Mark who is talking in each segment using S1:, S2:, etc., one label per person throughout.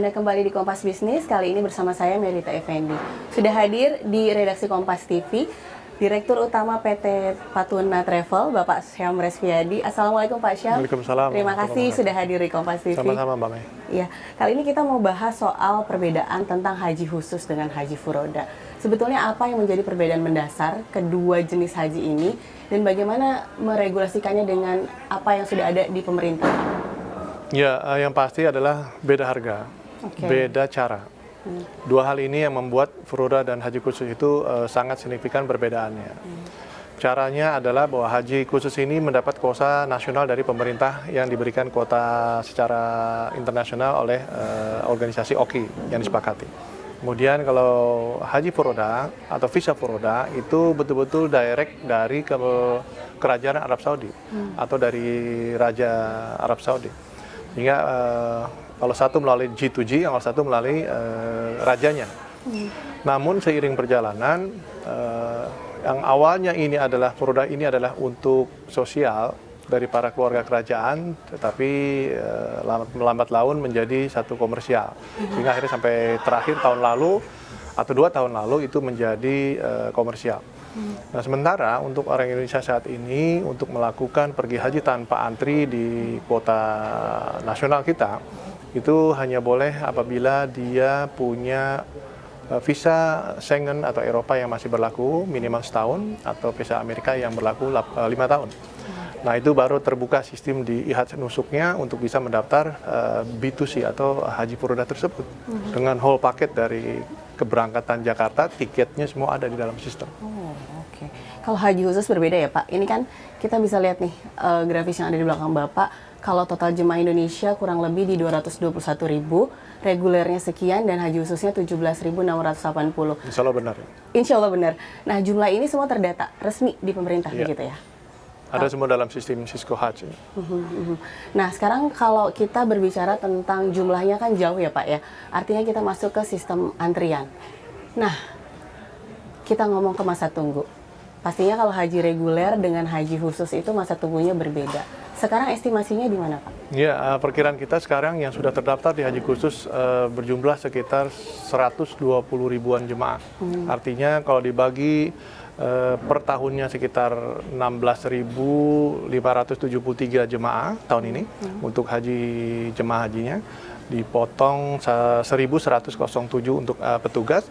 S1: Anda kembali di Kompas Bisnis, kali ini bersama saya Melita Effendi. Sudah hadir di redaksi Kompas TV, Direktur Utama PT Patuna Travel, Bapak Syam Resviadi. Assalamualaikum Pak Syam.
S2: Waalaikumsalam.
S1: Terima kasih sudah hadir di Kompas TV.
S2: Sama-sama Mbak Mei.
S1: Iya, kali ini kita mau bahas soal perbedaan tentang haji khusus dengan haji furoda. Sebetulnya apa yang menjadi perbedaan mendasar kedua jenis haji ini dan bagaimana meregulasikannya dengan apa yang sudah ada di pemerintah?
S2: Ya, yang pasti adalah beda harga, beda cara. Dua hal ini yang membuat furoda dan haji khusus itu sangat signifikan perbedaannya. Caranya adalah bahwa haji khusus ini mendapat kuota nasional dari pemerintah yang diberikan kuota secara internasional oleh organisasi OKI yang disepakati. Kemudian kalau haji furoda atau visa furoda itu betul-betul direct dari kerajaan Arab Saudi atau dari Raja Arab Saudi. Sehingga kalau satu melalui G2G, yang satu melalui rajanya. Namun seiring perjalanan, yang awalnya ini adalah furoda ini adalah untuk sosial dari para keluarga kerajaan, tetapi lambat laun menjadi satu komersial. Sehingga akhirnya sampai terakhir tahun lalu atau 2 tahun lalu itu menjadi komersial. Nah, sementara untuk orang Indonesia saat ini untuk melakukan pergi haji tanpa antri di kota nasional kita itu hanya boleh apabila dia punya visa Schengen atau Eropa yang masih berlaku minimal setahun atau visa Amerika yang berlaku 5 tahun. Nah, itu baru terbuka sistem di IHAD Nusuknya untuk bisa mendaftar B2C atau haji furoda tersebut dengan whole paket dari keberangkatan Jakarta, tiketnya semua ada di dalam sistem.
S1: Oke. Kalau haji khusus berbeda ya Pak. Ini kan kita bisa lihat nih grafis yang ada di belakang Bapak. Kalau total jemaah Indonesia kurang lebih di 221.000, regulernya sekian dan haji khususnya 17.680.
S2: Insya Allah benar.
S1: Insya Allah benar. Nah, jumlah ini semua terdata resmi di pemerintah begitu ya?
S2: Ada semua dalam sistem Cisco Haji.
S1: Nah, sekarang kalau kita berbicara tentang jumlahnya kan jauh ya Pak ya. Artinya kita masuk ke sistem antrian. Nah, kita ngomong ke masa tunggu. Pastinya kalau haji reguler dengan haji khusus itu masa tunggunya berbeda. Sekarang estimasinya di mana Pak?
S2: Ya, perkiraan kita sekarang yang sudah terdaftar di haji khusus berjumlah sekitar 120 ribuan jemaah. Artinya kalau dibagi per tahunnya sekitar 16.573 jemaah tahun ini untuk jemaah hajinya, dipotong 1.107 untuk petugas,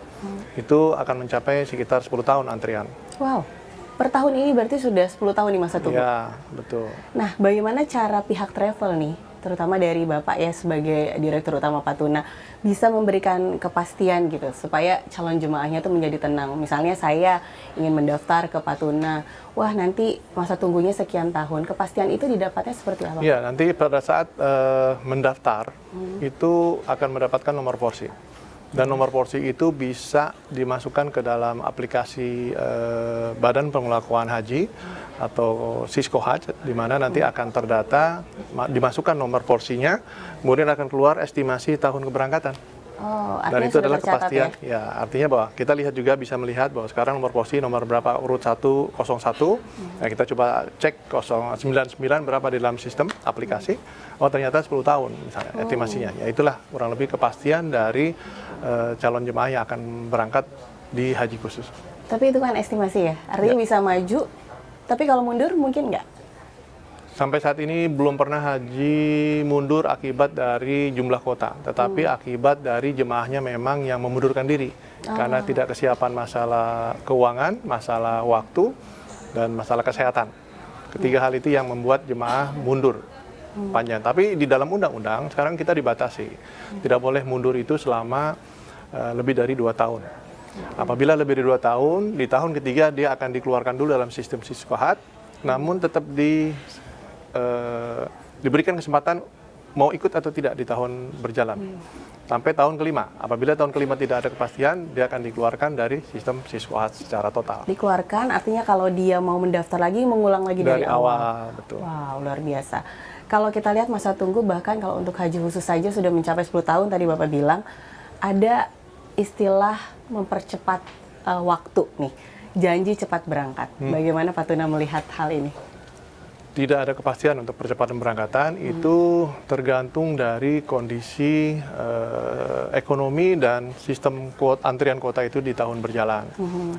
S2: itu akan mencapai sekitar 10 tahun antrian.
S1: Wow, per tahun ini berarti sudah 10 tahun di masa tunggu?
S2: Ya, betul.
S1: Nah, bagaimana cara pihak travel nih, terutama dari Bapak ya sebagai Direktur Utama Patuna, bisa memberikan kepastian gitu supaya calon jemaahnya tuh menjadi tenang. Misalnya saya ingin mendaftar ke Patuna, wah nanti masa tunggunya sekian tahun, kepastian itu didapatnya seperti apa?
S2: Ya, nanti pada saat mendaftar itu akan mendapatkan nomor porsi. Dan nomor porsi itu bisa dimasukkan ke dalam aplikasi Badan Pengelolaan Haji atau Cisco Haji, di mana nanti akan terdata, dimasukkan nomor porsinya, kemudian akan keluar estimasi tahun keberangkatan. Dan itu adalah kepastian. Ya, artinya bahwa kita lihat juga bisa melihat bahwa sekarang nomor porsi nomor berapa urut 101. Nah, kita coba cek 099 berapa di dalam sistem aplikasi. Oh, ternyata 10 tahun misalnya estimasinya. Ya, itulah kurang lebih kepastian dari calon jemaah yang akan berangkat di haji khusus.
S1: Tapi itu kan estimasi ya. Artinya bisa maju, tapi kalau mundur mungkin nggak?
S2: Sampai saat ini belum pernah haji mundur akibat dari jumlah kota, tetapi akibat dari jemaahnya memang yang memundurkan diri karena tidak kesiapan masalah keuangan, masalah waktu, dan masalah kesehatan. Ketiga hal itu yang membuat jemaah mundur panjang. Tapi di dalam undang-undang sekarang kita dibatasi, tidak boleh mundur itu selama lebih dari 2 tahun. Apabila lebih dari 2 tahun, di tahun ketiga dia akan dikeluarkan dulu dalam sistem Cisco Haji, namun tetap diberikan kesempatan mau ikut atau tidak di tahun berjalan sampai tahun kelima. Apabila tahun kelima tidak ada kepastian, dia akan dikeluarkan dari sistem Cisco Haji secara total.
S1: Dikeluarkan artinya kalau dia mau mendaftar lagi, mengulang lagi dari awal.
S2: Betul.
S1: Wow, luar biasa. Kalau kita lihat masa tunggu, bahkan kalau untuk haji khusus saja sudah mencapai 10 tahun, tadi Bapak bilang, ada istilah mempercepat waktu nih, janji cepat berangkat. Bagaimana Patuna melihat hal ini?
S2: tidak ada kepastian untuk percepatan pemberangkatan, itu tergantung dari kondisi ekonomi dan sistem antrian kuota itu di tahun berjalan.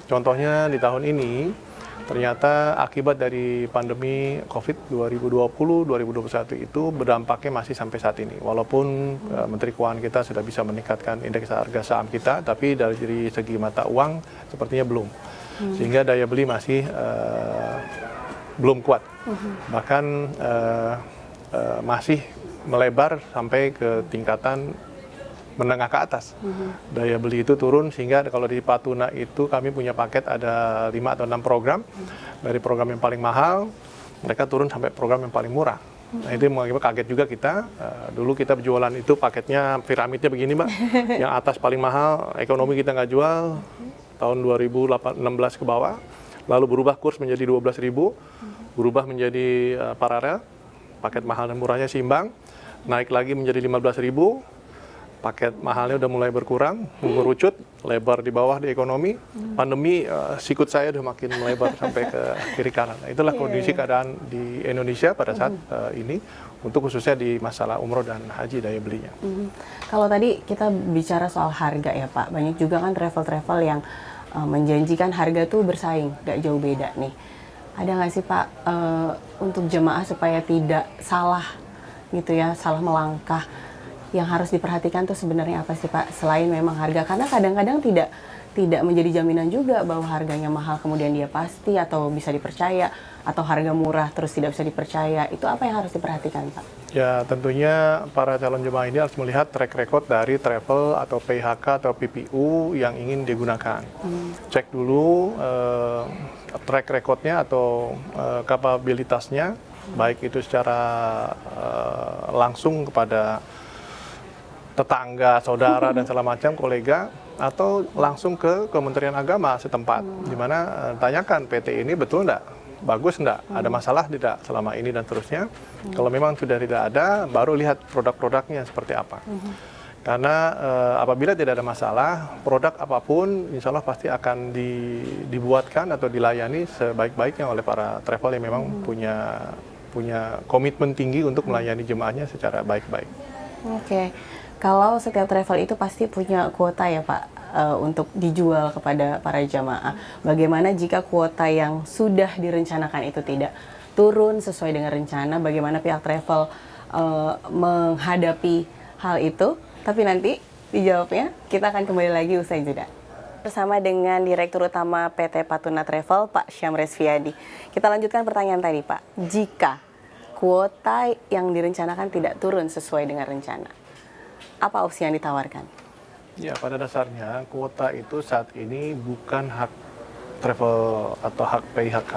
S2: Contohnya di tahun ini, ternyata akibat dari pandemi COVID 2020-2021 itu berdampaknya masih sampai saat ini. Walaupun Menteri Keuangan kita sudah bisa meningkatkan indeks harga saham kita, tapi dari segi mata uang sepertinya belum. Sehingga daya beli masih belum kuat. Bahkan masih melebar sampai ke tingkatan menengah ke atas. Daya beli itu turun, sehingga kalau di Patuna itu kami punya paket ada 5 atau 6 program. Dari program yang paling mahal, mereka turun sampai program yang paling murah. Nah, itu yang kaget juga kita. Dulu kita berjualan itu paketnya piramidnya begini, Mbak. Yang atas paling mahal, ekonomi kita nggak jual, tahun 2016 ke bawah. Lalu berubah kurs menjadi 12.000, berubah menjadi paralel, paket mahal dan murahnya seimbang, naik lagi menjadi 15.000, paket mahalnya udah mulai berkurang, mengerucut, lebar di bawah di ekonomi, pandemi sikut saya udah makin melebar sampai ke kiri kanan. Nah, itulah kondisi keadaan di Indonesia pada saat ini, untuk khususnya di masalah umroh dan haji daya belinya.
S1: Kalau tadi kita bicara soal harga ya Pak, banyak juga kan travel-travel yang menjanjikan harga tuh bersaing, gak jauh beda nih. Ada nggak sih Pak untuk jemaah supaya tidak salah gitu ya, salah melangkah, yang harus diperhatikan tuh sebenarnya apa sih Pak, selain memang harga? Karena kadang-kadang tidak menjadi jaminan juga bahwa harganya mahal kemudian dia pasti atau bisa dipercaya, atau harga murah terus tidak bisa dipercaya. Itu apa yang harus diperhatikan Pak?
S2: Ya, tentunya para calon jemaah ini harus melihat track record dari travel atau PHK atau PPU yang ingin digunakan. Cek dulu track recordnya atau kapabilitasnya, baik itu secara langsung kepada tetangga, saudara, dan segala macam, kolega, atau langsung ke Kementerian Agama setempat, di mana tanyakan PT ini betul enggak? Bagus enggak? Ada masalah tidak selama ini dan seterusnya? Kalau memang sudah tidak ada, baru lihat produk-produknya seperti apa. Karena apabila tidak ada masalah, produk apapun insya Allah pasti akan dibuatkan atau dilayani sebaik-baiknya oleh para travel yang memang punya komitmen tinggi untuk melayani jemaahnya secara baik-baik.
S1: Oke. Kalau setiap travel itu pasti punya kuota ya Pak, untuk dijual kepada para jamaah. Bagaimana jika kuota yang sudah direncanakan itu tidak turun sesuai dengan rencana? Bagaimana pihak travel menghadapi hal itu? Tapi nanti dijawabnya, kita akan kembali lagi usai jeda. Bersama dengan Direktur Utama PT Patuna Travel, Pak Syam Resviadi. Kita lanjutkan pertanyaan tadi Pak. Jika kuota yang direncanakan tidak turun sesuai dengan rencana, apa opsi yang ditawarkan?
S2: Ya, pada dasarnya kuota itu saat ini bukan hak travel atau hak PIHK.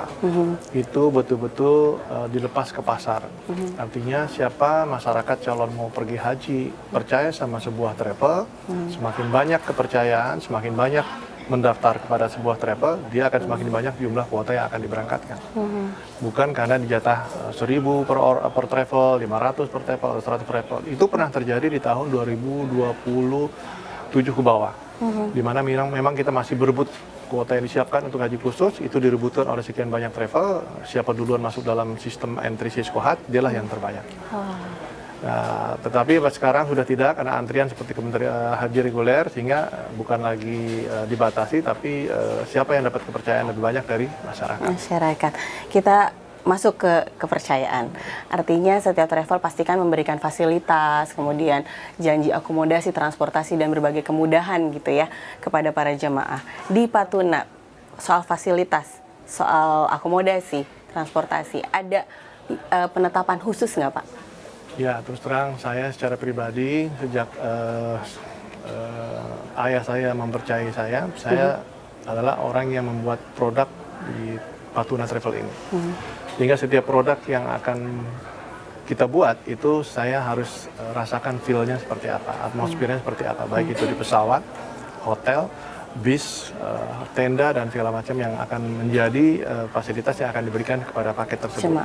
S2: Itu betul-betul dilepas ke pasar. Artinya siapa masyarakat calon mau pergi haji percaya sama sebuah travel, semakin banyak kepercayaan, semakin banyak mendaftar kepada sebuah travel, dia akan semakin banyak jumlah kuota yang akan diberangkatkan. Bukan karena dijatah 1.000 per travel, 500 per travel, 100 per travel. Itu pernah terjadi di tahun 2027 ke bawah. Di mana memang kita masih berebut kuota yang disiapkan untuk haji khusus, itu direbutkan oleh sekian banyak travel. Siapa duluan masuk dalam sistem entry Siskohat, dialah yang terbanyak. Nah, tetapi sekarang sudah tidak, karena antrian seperti Kementerian Haji reguler, sehingga bukan lagi dibatasi, tapi siapa yang dapat kepercayaan lebih banyak dari masyarakat.
S1: Kita masuk ke kepercayaan. Artinya setiap travel pastikan memberikan fasilitas, kemudian janji akomodasi, transportasi, dan berbagai kemudahan gitu ya kepada para jemaah. Di Patuna, soal fasilitas, soal akomodasi, transportasi, ada penetapan khusus nggak Pak?
S2: Ya, terus terang saya secara pribadi sejak ayah saya mempercayai saya adalah orang yang membuat produk di Patuna Travel ini. Sehingga setiap produk yang akan kita buat itu saya harus rasakan feel-nya seperti apa, atmosfernya seperti apa, baik itu di pesawat, hotel, bis, tenda, dan segala macam yang akan menjadi fasilitas yang akan diberikan kepada paket tersebut.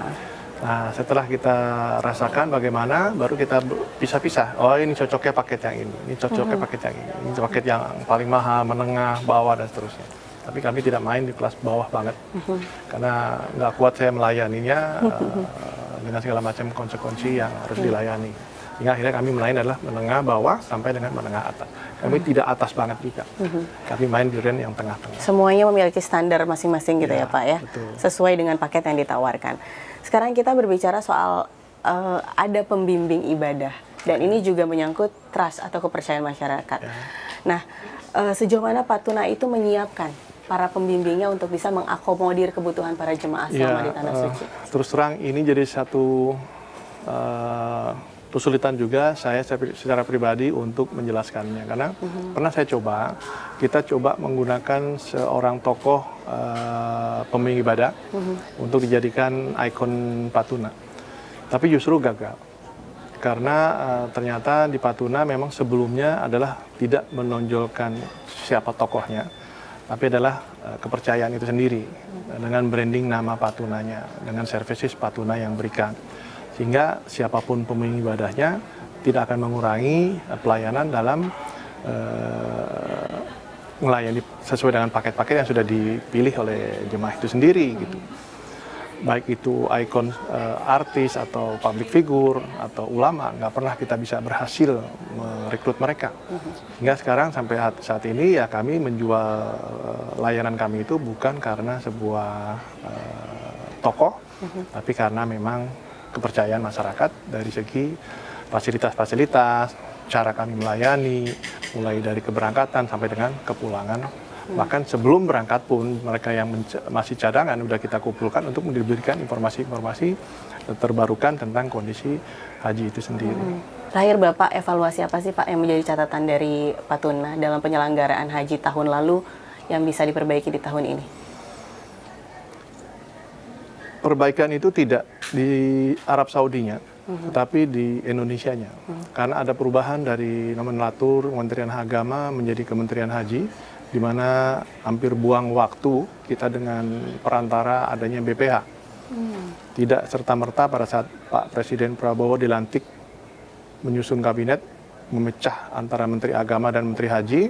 S2: Nah, setelah kita rasakan bagaimana, baru kita pisah-pisah. Oh, ini cocoknya paket yang ini cocoknya paket yang ini paket yang paling mahal, menengah, bawah, dan seterusnya. Tapi kami tidak main di kelas bawah banget, karena nggak kuat saya melayaninya dengan segala macam konsekuensi yang harus dilayani. Sehingga akhirnya kami melayani adalah menengah bawah sampai dengan menengah atas. Kami tidak atas banget juga. Kami main di range yang tengah-tengah.
S1: Semuanya memiliki standar masing-masing gitu ya,
S2: Ya,
S1: Pak ya,
S2: betul.
S1: sesuai dengan paket yang ditawarkan. Sekarang kita berbicara soal ada pembimbing ibadah, dan ini juga menyangkut trust atau kepercayaan masyarakat.
S2: Ya.
S1: Nah, sejauh mana Pak Tuna itu menyiapkan para pembimbingnya untuk bisa mengakomodir kebutuhan para jemaah selama di Tanah Suci?
S2: Terus terang ini jadi satu kesulitan juga saya secara pribadi untuk menjelaskannya, karena pernah saya kita coba menggunakan seorang tokoh pembimbing ibadah untuk dijadikan ikon Patuna, tapi justru gagal karena ternyata di Patuna memang sebelumnya adalah tidak menonjolkan siapa tokohnya, tapi adalah kepercayaan itu sendiri dengan branding nama Patunanya, dengan services Patuna yang berikan. Sehingga siapapun pembimbing ibadahnya tidak akan mengurangi pelayanan dalam melayani sesuai dengan paket-paket yang sudah dipilih oleh jemaah itu sendiri gitu. Baik itu ikon artis atau public figure atau ulama, nggak pernah kita bisa berhasil merekrut mereka. Hingga sekarang sampai saat ini ya kami menjual layanan kami itu bukan karena sebuah tokoh, tapi karena memang kepercayaan masyarakat dari segi fasilitas-fasilitas, cara kami melayani, mulai dari keberangkatan sampai dengan kepulangan. Bahkan sebelum berangkat pun mereka yang masih cadangan udah kita kumpulkan untuk diberikan informasi-informasi terbarukan tentang kondisi haji itu sendiri.
S1: Terakhir Bapak, evaluasi apa sih Pak yang menjadi catatan dari Patuna dalam penyelenggaraan haji tahun lalu yang bisa diperbaiki di tahun ini?
S2: Perbaikan itu tidak di Arab Saudinya, tetapi di Indonesianya. Karena ada perubahan dari nomenklatur Kementerian Agama menjadi Kementerian Haji, di mana hampir buang waktu kita dengan perantara adanya BPH. Tidak serta-merta pada saat Pak Presiden Prabowo dilantik menyusun kabinet, memecah antara Menteri Agama dan Menteri Haji,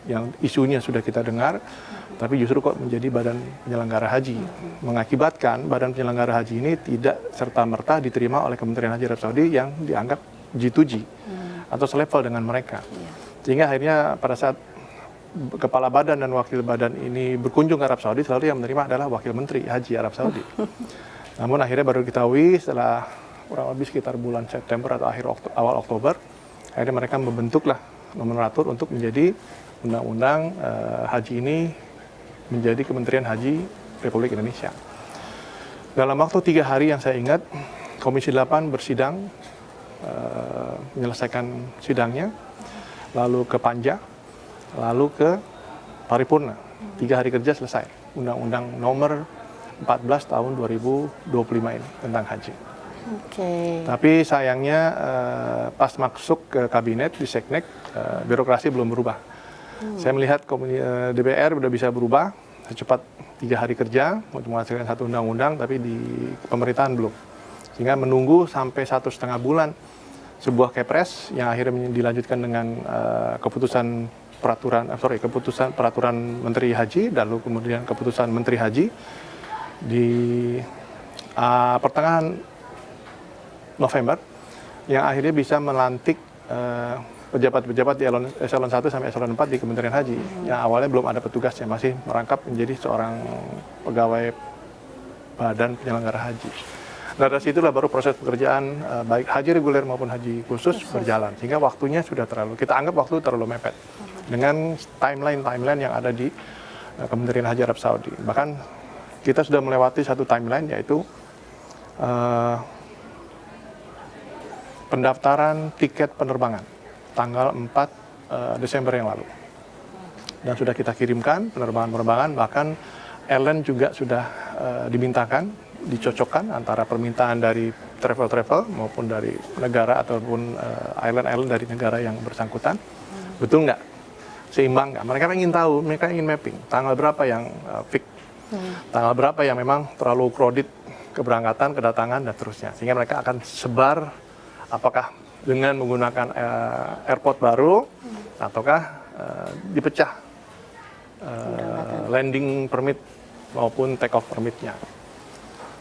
S2: yang isunya sudah kita dengar, tapi justru kok menjadi Badan Penyelenggara Haji. Mengakibatkan Badan Penyelenggara Haji ini tidak serta-merta diterima oleh Kementerian Haji Arab Saudi yang dianggap G2G atau selevel dengan mereka. Sehingga akhirnya pada saat Kepala Badan dan Wakil Badan ini berkunjung ke Arab Saudi, selalu yang menerima adalah Wakil Menteri Haji Arab Saudi. Namun akhirnya baru diketahui setelah kurang lebih sekitar bulan September atau awal Oktober, akhirnya mereka membentuklah nomenklatur untuk menjadi undang-undang haji ini menjadi Kementerian Haji Republik Indonesia. Dalam waktu 3 hari yang saya ingat, Komisi 8 bersidang, menyelesaikan sidangnya, lalu ke Panja, lalu ke Paripurna. 3 hari kerja selesai. Undang-Undang nomor 14 tahun 2025 ini tentang haji. Tapi sayangnya pas masuk ke kabinet di Seknek, birokrasi belum berubah. Saya melihat DPR sudah bisa berubah secepat 3 hari kerja untuk menghasilkan satu undang-undang, tapi di pemerintahan belum. Sehingga menunggu sampai 1,5 bulan sebuah kepres yang akhirnya dilanjutkan dengan keputusan peraturan Menteri Haji, dan lalu kemudian keputusan Menteri Haji di pertengahan November, yang akhirnya bisa melantik pejabat-pejabat di eselon 1 sampai eselon 4 di Kementerian Haji. Yang awalnya belum ada petugasnya, masih merangkap menjadi seorang pegawai Badan Penyelenggara Haji. Nah, dari situlah baru proses pekerjaan baik haji reguler maupun haji khusus berjalan. Sehingga waktunya sudah kita anggap waktu terlalu mepet dengan timeline yang ada di Kementerian Haji Arab Saudi. Bahkan kita sudah melewati satu timeline, yaitu pendaftaran tiket penerbangan tanggal 4 Desember yang lalu. Dan sudah kita kirimkan penerbangan-penerbangan, bahkan airline juga sudah dimintakan, dicocokkan antara permintaan dari travel maupun dari negara ataupun airline dari negara yang bersangkutan. Betul nggak? Seimbang nggak? Mereka ingin tahu, mereka ingin mapping tanggal berapa yang fix, tanggal berapa yang memang terlalu crowded keberangkatan, kedatangan, dan terusnya. Sehingga mereka akan sebar apakah dengan menggunakan airport baru ataukah dipecah landing permit maupun take off permitnya.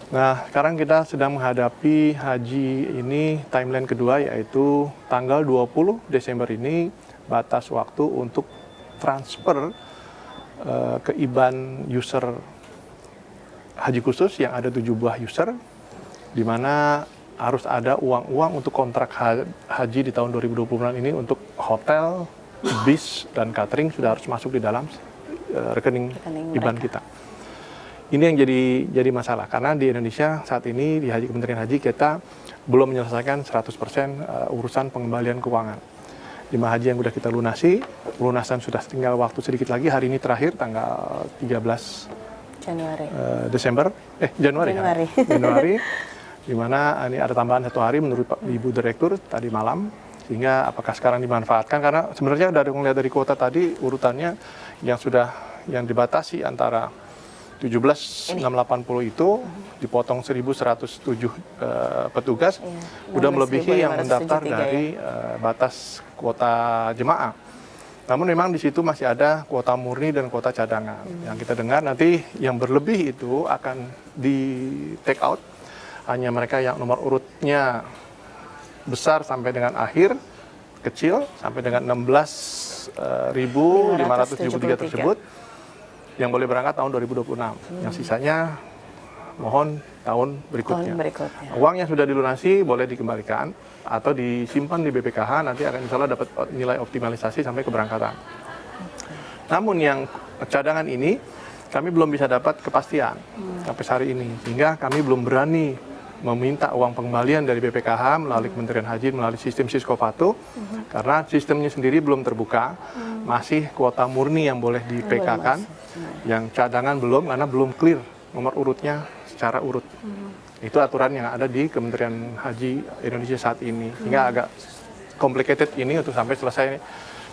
S2: Nah, sekarang kita sedang menghadapi haji ini timeline kedua, yaitu tanggal 20 Desember ini batas waktu untuk transfer ke IBAN user haji khusus yang ada 7 buah user, di mana harus ada uang-uang untuk kontrak haji di tahun 2026 ini untuk hotel, bis, dan catering sudah harus masuk di dalam rekening IBAN kita. Ini yang jadi masalah, karena di Indonesia saat ini di Kementerian Haji kita belum menyelesaikan 100% urusan pengembalian keuangan. 5 haji yang sudah kita lunasi, pelunasan sudah tinggal waktu sedikit lagi, hari ini terakhir tanggal 13 Januari, di mana ini ada tambahan 1 hari menurut Pak Ibu Direktur tadi malam, sehingga apakah sekarang dimanfaatkan, karena sebenarnya dari melihat dari kuota tadi urutannya yang dibatasi antara 17.680 itu dipotong 1.107 petugas, udah melebihi yang mendaftar dari batas kuota jemaah. Namun memang di situ masih ada kuota murni dan kuota cadangan. Yang kita dengar nanti yang berlebih itu akan di take out, hanya mereka yang nomor urutnya besar sampai dengan akhir, kecil sampai dengan 16.573 tersebut yang boleh berangkat tahun 2026. Yang sisanya mohon tahun berikutnya. Uang yang sudah dilunasi boleh dikembalikan atau disimpan di BPKH, nanti akan insya Allah dapat nilai optimalisasi sampai keberangkatan. Namun yang cadangan ini kami belum bisa dapat kepastian sampai hari ini, sehingga kami belum berani meminta uang pengembalian dari BPKH melalui Kementerian Haji, melalui sistem Siskopatu, karena sistemnya sendiri belum terbuka, masih kuota murni yang boleh di PK-kan, yang cadangan belum, karena belum clear nomor urutnya secara urut. Itu aturan yang ada di Kementerian Haji Indonesia saat ini, sehingga agak complicated ini untuk sampai selesai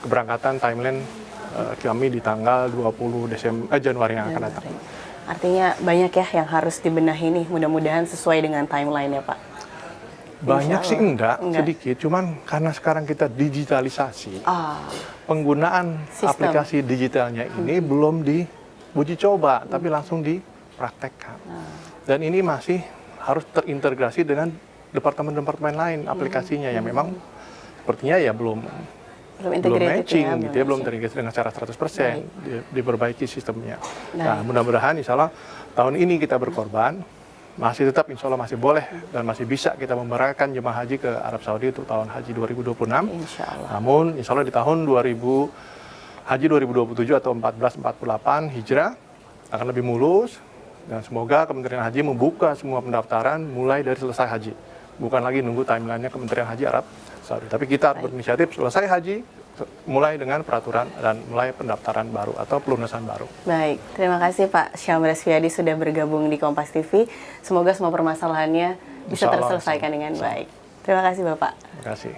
S2: keberangkatan timeline kami di tanggal 20 Januari yang akan datang.
S1: Artinya banyak ya yang harus dibenahi nih, mudah-mudahan sesuai dengan timeline ya Pak.
S2: Banyak sih enggak, sedikit, cuman karena sekarang kita digitalisasi, penggunaan aplikasi digitalnya ini belum diuji coba, tapi langsung dipraktekkan. Dan ini masih harus terintegrasi dengan departemen-departemen lain aplikasinya yang memang sepertinya ya belum matching ya, gitu ya, belum terintegrasi dengan cara 100%, diperbaiki sistemnya. Nah, mudah-mudahan insya Allah tahun ini kita berkorban, masih tetap insya Allah masih boleh dan masih bisa kita memberangkatkan jemaah haji ke Arab Saudi untuk tahun haji 2026.
S1: Insya Allah.
S2: Namun insya Allah di tahun haji 2027 atau 1448 Hijrah akan lebih mulus, dan semoga Kementerian Haji membuka semua pendaftaran mulai dari selesai haji. Bukan lagi nunggu timelinenya Kementerian Haji Arab Saudi. Tapi kita harus berinisiatif selesai haji, mulai dengan peraturan dan mulai pendaftaran baru atau pelunasan baru.
S1: Baik, terima kasih Pak Syamil Resviadi sudah bergabung di Kompas TV. Semoga semua permasalahannya bisa terselesaikan dengan baik. Terima kasih Bapak.
S2: Terima kasih.